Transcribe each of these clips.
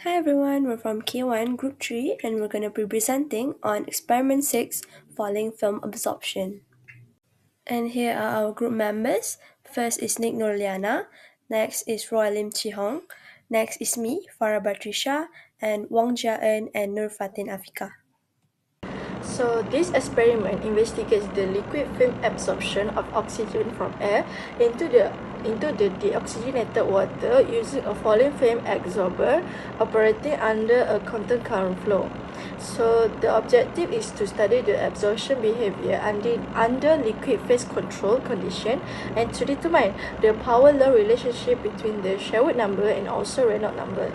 Hi everyone, we're from K1 Group 3 and we're going to be presenting on Experiment 6, Falling Film Absorption. And here are our group members. First is Nick Nurliana, next is Roy Lim Chi Hong, next is me, Farah Batrisha, and Wong Jia En and Nur Fatin Afika. So this experiment investigates the liquid film absorption of oxygen from air into the deoxygenated water using a falling film absorber operating under a constant current flow. So the objective is to study the absorption behavior under liquid phase control condition and to determine the power law relationship between the Sherwood number and also Reynolds number.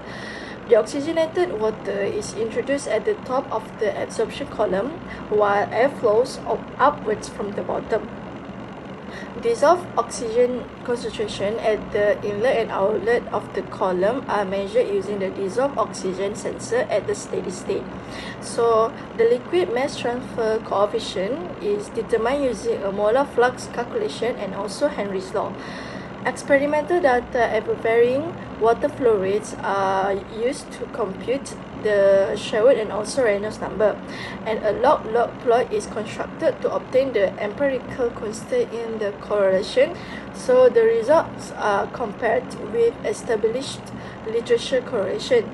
The oxygenated water is introduced at the top of the absorption column while air flows upwards from the bottom. Dissolved oxygen concentration at the inlet and outlet of the column are measured using the dissolved oxygen sensor at the steady state. So the liquid mass transfer coefficient is determined using a molar flux calculation and also Henry's law. Experimental data at varying water flow rates are used to compute the Sherwood and also Reynolds number, and a log plot is constructed to obtain the empirical constant in the correlation. So the results are compared with established literature correlation.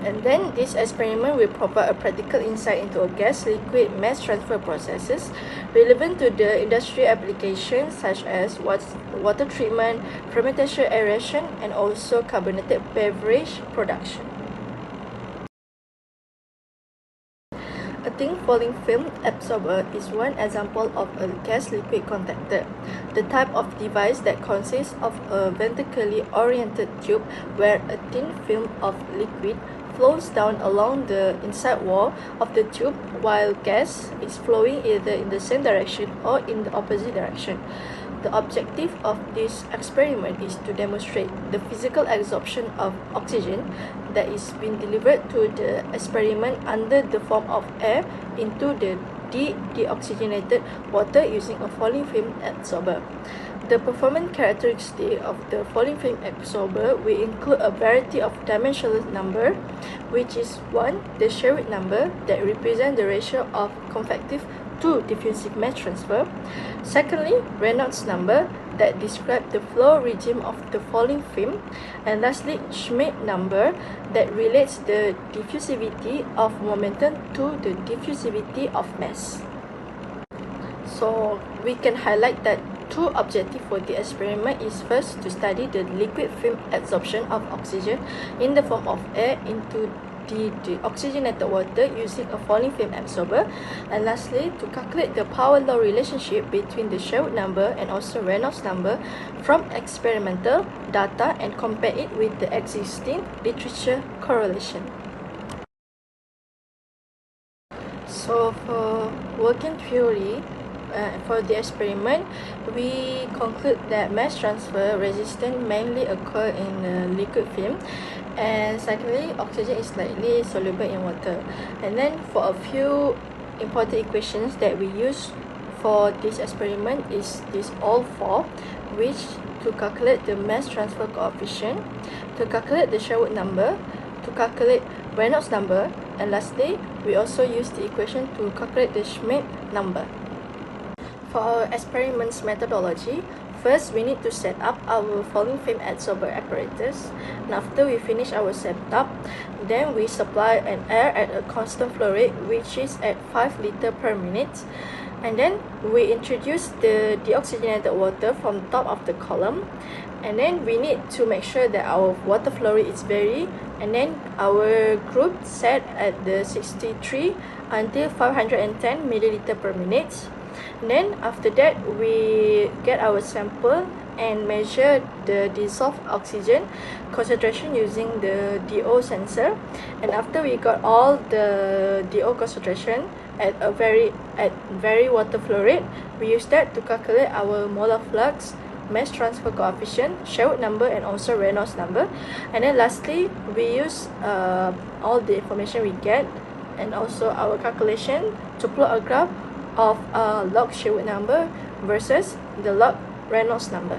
And then this experiment will provide a practical insight into a gas-liquid mass transfer processes relevant to the industry applications such as water treatment, fermentation aeration, and also carbonated beverage production. A thin falling film absorber is one example of a gas-liquid contactor, the type of device that consists of a vertically oriented tube where a thin film of liquid flows down along the inside wall of the tube while gas is flowing either in the same direction or in the opposite direction. The objective of this experiment is to demonstrate the physical absorption of oxygen that is being delivered to the experiment under the form of air into the deoxygenated water using a falling film absorber. The performance characteristic of the falling film absorber will include a variety of dimensional number, which is 1. The Sherwood number that represents the ratio of convective to diffusive mass transfer. Secondly, Reynolds number that describes the flow regime of the falling film. And lastly, Schmidt number that relates the diffusivity of momentum to the diffusivity of mass. So we can highlight that two objectives for the experiment is first to study the liquid film absorption of oxygen in the form of air into the oxygenated water using a falling film absorber, and lastly to calculate the power law relationship between the Sherwood number and also Reynolds number from experimental data and compare it with the existing literature correlation. So for working theory, for the experiment, we conclude that mass transfer resistance mainly occur in liquid film, and secondly, oxygen is slightly soluble in water. And then for a few important equations that we use for this experiment is this all four, which to calculate the mass transfer coefficient, to calculate the Sherwood number, to calculate Reynolds number, and lastly, we also use the equation to calculate the Schmidt number. For our experiments methodology, first we need to set up our falling film absorber apparatus, and after we finish our setup, then we supply an air at a constant flow rate which is at 5 liters per minute, and then we introduce the deoxygenated water from top of the column, and then we need to make sure that our water flow rate is varied, and then our group set at the 63 until 510 milliliter per minute. And then after that, we get our sample and measure the dissolved oxygen concentration using the DO sensor. And after we got all the DO concentration at very water flow rate, we use that to calculate our molar flux, mass transfer coefficient, Sherwood number, and also Reynolds number. And then lastly, we use all the information we get and also our calculation to plot a graph of log Sherwood number versus the log Reynolds number.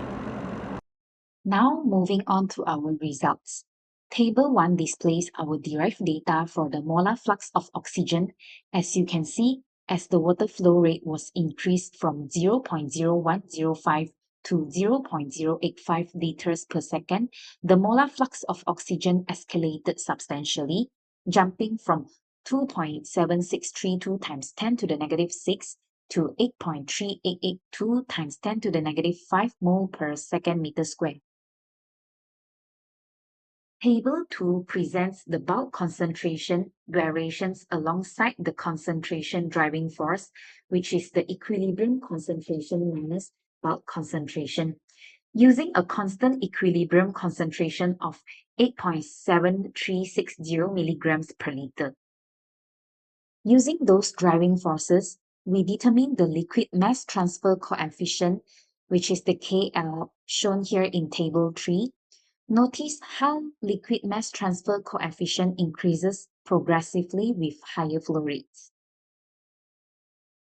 Now moving on to our results. Table 1 displays our derived data for the molar flux of oxygen. As you can see, as the water flow rate was increased from 0.0105 to 0.085 liters per second, the molar flux of oxygen escalated substantially, jumping from 2.7632 times 10 to the negative 6 to 8.3882 times 10 to the negative 5 mole per second meter square. Table 2 presents the bulk concentration variations alongside the concentration driving force, which is the equilibrium concentration minus bulk concentration. Using a constant equilibrium concentration of 8.7360 milligrams per liter. Using those driving forces, we determine the liquid mass transfer coefficient, which is the KL shown here in Table 3. Notice how liquid mass transfer coefficient increases progressively with higher flow rates.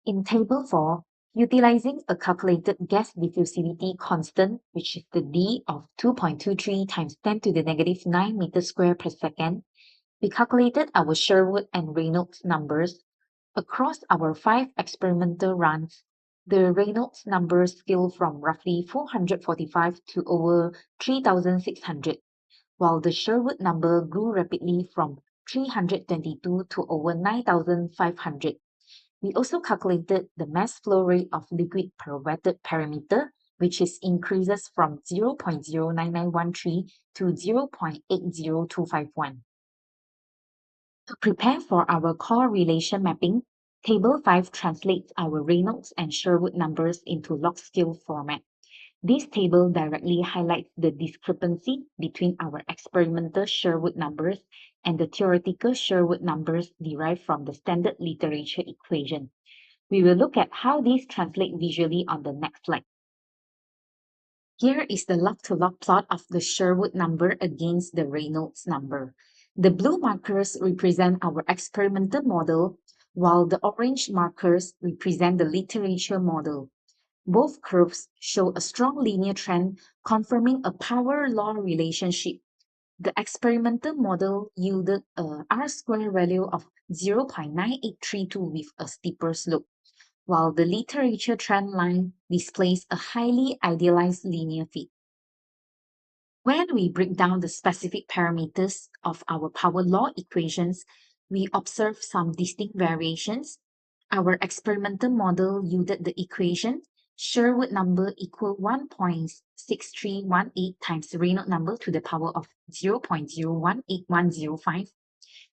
In Table 4, utilizing a calculated gas diffusivity constant, which is the D of 2.23 times 10 to the negative 9 meters square per second, we calculated our Sherwood and Reynolds numbers. Across our 5 experimental runs, the Reynolds numbers scale from roughly 445 to over 3,600, while the Sherwood number grew rapidly from 322 to over 9,500. We also calculated the mass flow rate of liquid per wetted parameter, which increases from 0.09913 to 0.80251. To prepare for our correlation mapping, Table 5 translates our Reynolds and Sherwood numbers into log scale format. This table directly highlights the discrepancy between our experimental Sherwood numbers and the theoretical Sherwood numbers derived from the standard literature equation. We will look at how these translate visually on the next slide. Here is the log-to-log plot of the Sherwood number against the Reynolds number. The blue markers represent our experimental model, while the orange markers represent the literature model. Both curves show a strong linear trend confirming a power law relationship. The experimental model yielded a R-square value of 0.9832 with a steeper slope, while the literature trend line displays a highly idealized linear fit. When we break down the specific parameters of our power law equations, we observe some distinct variations. Our experimental model yielded the equation Sherwood number equal 1.6318 times Reynolds number to the power of 0.018105,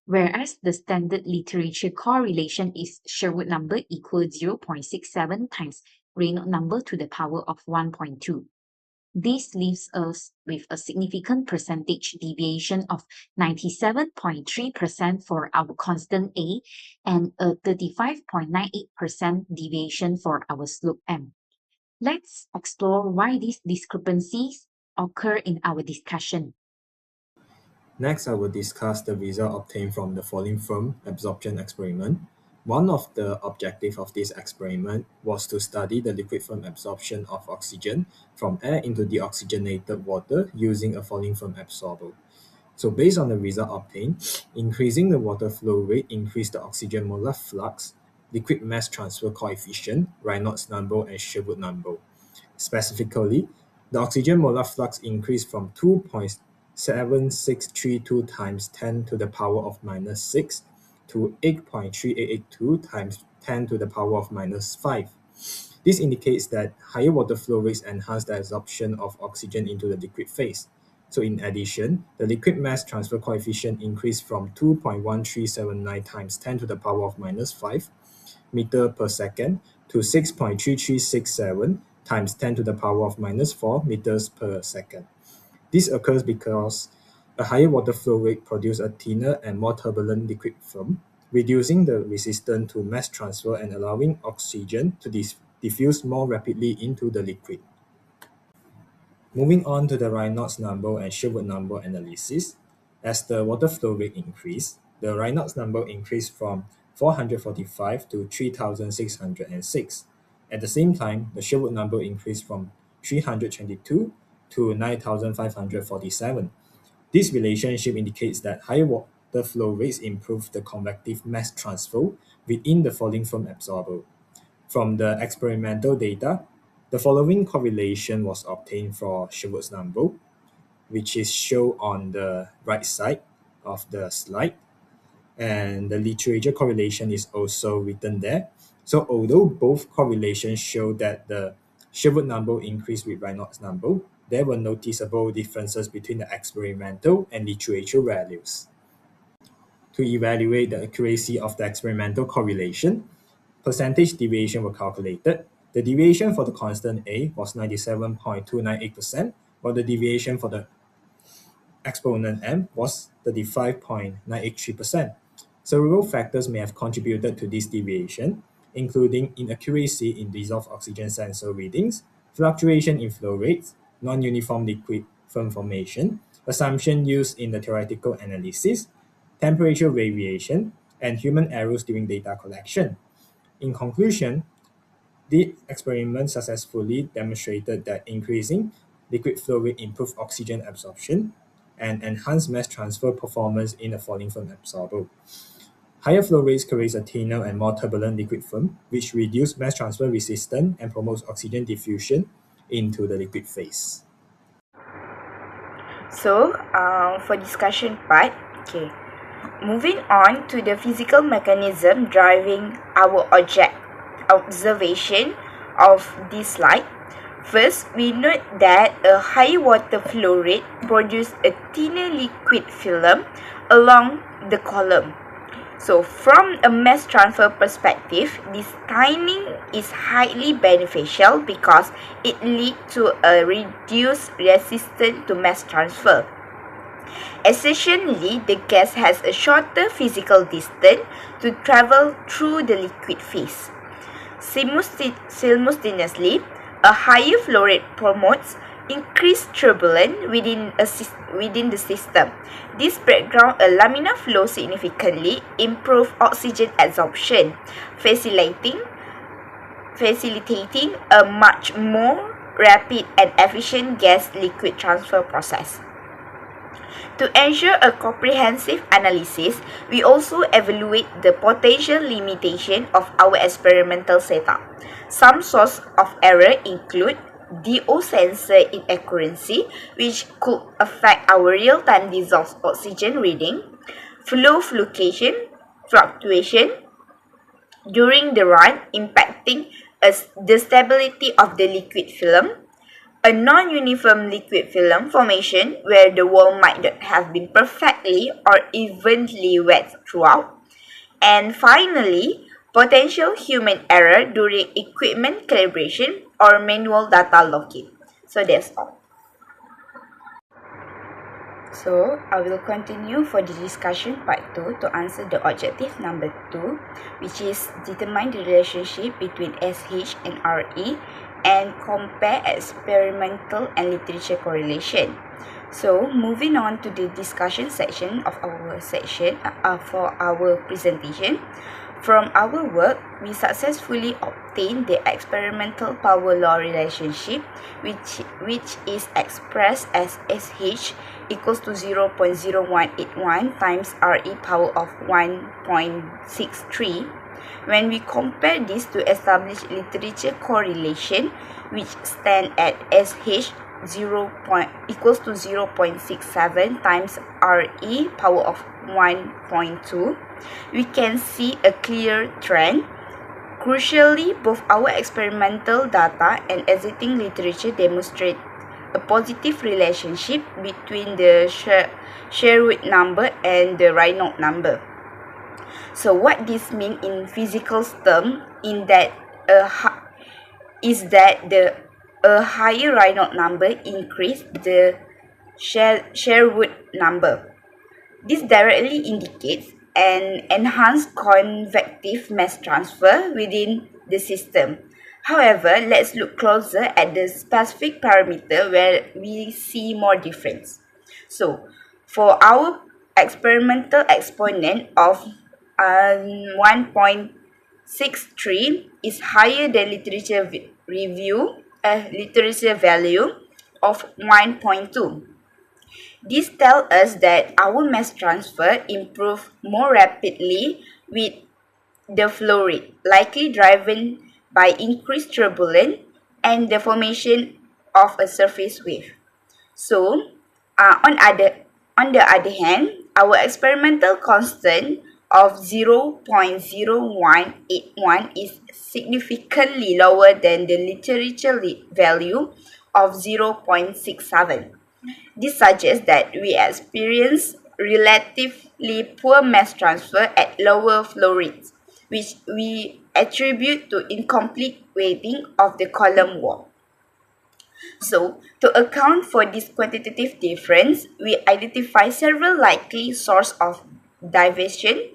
whereas the standard literature correlation is Sherwood number equal 0.67 times Reynolds number to the power of 1.2. This leaves us with a significant percentage deviation of 97.3% for our constant A and a 35.98% deviation for our slope M. Let's explore why these discrepancies occur in our discussion. Next, I will discuss the result obtained from the falling film absorption experiment. One of the objectives of this experiment was to study the liquid film absorption of oxygen from air into deoxygenated water using a falling film absorber. So based on the result obtained, increasing the water flow rate increased the oxygen molar flux, liquid mass transfer coefficient, Reynolds number, and Sherwood number. Specifically, the oxygen molar flux increased from 2.7632 times 10 to the power of minus 6 to 8.3882 times 10 to the power of minus 5. This indicates that higher water flow rates enhance the absorption of oxygen into the liquid phase. So in addition, the liquid mass transfer coefficient increased from 2.1379 times 10 to the power of minus 5 meter per second to 6.3367 times 10 to the power of minus 4 meters per second. This occurs because a higher water flow rate produces a thinner and more turbulent liquid film, reducing the resistance to mass transfer and allowing oxygen to diffuse more rapidly into the liquid. Moving on to the Reynolds number and Sherwood number analysis, as the water flow rate increased, the Reynolds number increased from 445 to 3,606. At the same time, the Sherwood number increased from 322 to 9,547. This relationship indicates that higher water flow rates improve the convective mass transfer within the falling film absorber. From the experimental data, the following correlation was obtained for Sherwood's number, which is shown on the right side of the slide, and the literature correlation is also written there. So although both correlations show that the Sherwood number increased with Reynolds number, there were noticeable differences between the experimental and literature values. To evaluate the accuracy of the experimental correlation, percentage deviation were calculated. The deviation for the constant A was 97.298%, while the deviation for the exponent M was 35.983%. Several factors may have contributed to this deviation, including inaccuracy in dissolved oxygen sensor readings, fluctuation in flow rates, non-uniform liquid film formation, assumption used in the theoretical analysis, temperature variation, and human errors during data collection. In conclusion, the experiment successfully demonstrated that increasing liquid flow rate improved oxygen absorption and enhanced mass transfer performance in a falling film absorber. Higher flow rates creates a thinner and more turbulent liquid film, which reduces mass transfer resistance and promotes oxygen diffusion into the liquid phase. So, for discussion part, okay, moving on to the physical mechanism driving our object observation of this slide. First, we note that a high water flow rate produces a thinner liquid film along the column. So, from a mass transfer perspective, this thinning is highly beneficial because it leads to a reduced resistance to mass transfer. Essentially, the gas has a shorter physical distance to travel through the liquid phase. Simultaneously, a higher flow rate promotes increased turbulence within the system. This breakdown a laminar flow significantly improve oxygen absorption, facilitating a much more rapid and efficient gas-liquid transfer process. To ensure a comprehensive analysis, we also evaluate the potential limitation of our experimental setup. Some sources of error include DO sensor inaccuracy, which could affect our real-time dissolved oxygen reading, flow fluctuation during the run, impacting the stability of the liquid film, a non-uniform liquid film formation where the wall might not have been perfectly or evenly wet throughout, and finally, potential human error during equipment calibration or manual data logging. So that's all. So, I will continue for the discussion part 2 to answer the objective number 2, which is determine the relationship between SH and RE and compare experimental and literature correlation. So, moving on to the discussion section of our section for our presentation. From our work, we successfully obtained the experimental power law relationship, which is expressed as SH equals to 0.0181 times RE power of 1.63. When we compare this to establish literature correlation, which stand at SH equals to 0.67 times RE power of 1.2, we can see a clear trend. Crucially, both our experimental data and existing literature demonstrate a positive relationship between the Sherwood number and the Reynolds number. So what this means in physical terms is that a higher Reynolds number increase the Sherwood number. This directly indicates an enhanced convective mass transfer within the system. However, let's look closer at the specific parameter where we see more difference. So, for our experimental exponent of 1.63 is higher than literature value of 1.2. This tells us that our mass transfer improves more rapidly with the flow rate, likely driven by increased turbulence and the formation of a surface wave. So, on the other hand, our experimental constant of 0.0181 is significantly lower than the literature value of 0.67. This suggests that we experience relatively poor mass transfer at lower flow rates, which we attribute to incomplete weighting of the column wall. So, to account for this quantitative difference, we identify several likely sources of diversion.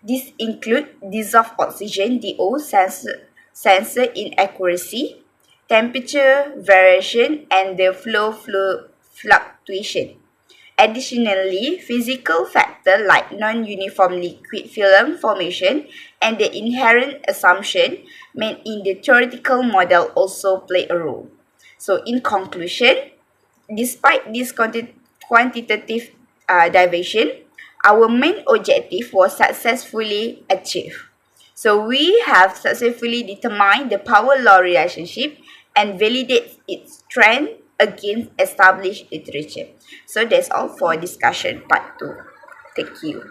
These include dissolved oxygen DO sensor inaccuracy, temperature variation, and the flow fluctuation. Additionally, physical factors like non-uniform liquid film formation and the inherent assumption made in the theoretical model also play a role. So, in conclusion, despite this quantitative diversion, our main objective was successfully achieved. So we have successfully determined the power law relationship and validate its trend against established literature. So that's all for discussion part 2. Thank you.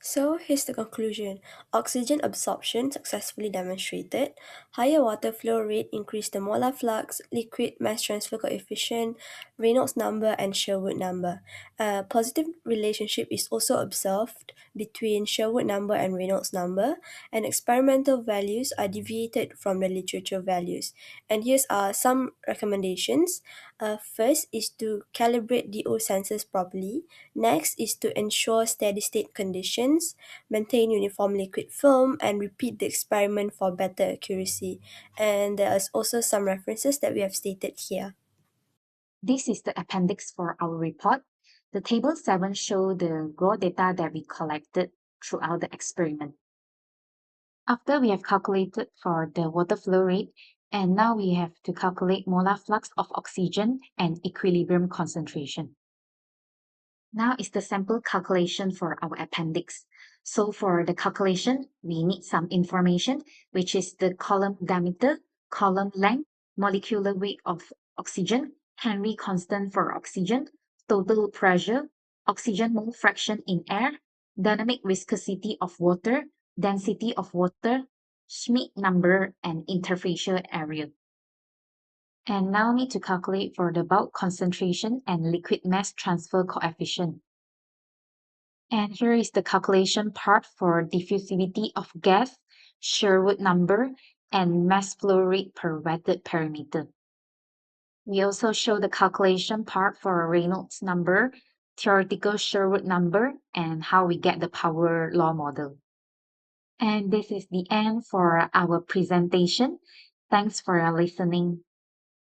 So here's the conclusion. Oxygen absorption successfully demonstrated. Higher water flow rate increased the molar flux, liquid mass transfer coefficient, Reynolds number, and Sherwood number. A positive relationship is also observed between Sherwood number and Reynolds number, and experimental values are deviated from the literature values. And here's some recommendations. First is to calibrate DO sensors properly. Next is to ensure steady state conditions, maintain uniform liquid film, and repeat the experiment for better accuracy. And there is also some references that we have stated here. This is the appendix for our report. The table 7 shows the raw data that we collected throughout the experiment. After we have calculated for the water flow rate, and now we have to calculate molar flux of oxygen and equilibrium concentration. Now is the sample calculation for our appendix. So for the calculation, we need some information, which is the column diameter, column length, molecular weight of oxygen, Henry constant for oxygen, total pressure, oxygen mole fraction in air, dynamic viscosity of water, density of water, Schmidt number, and interfacial area. And now need to calculate for the bulk concentration and liquid mass transfer coefficient. And here is the calculation part for diffusivity of gas, Sherwood number, and mass flow rate per wetted perimeter. We also show the calculation part for Reynolds number, theoretical Sherwood number, and how we get the power law model. And this is the end for our presentation. Thanks for listening.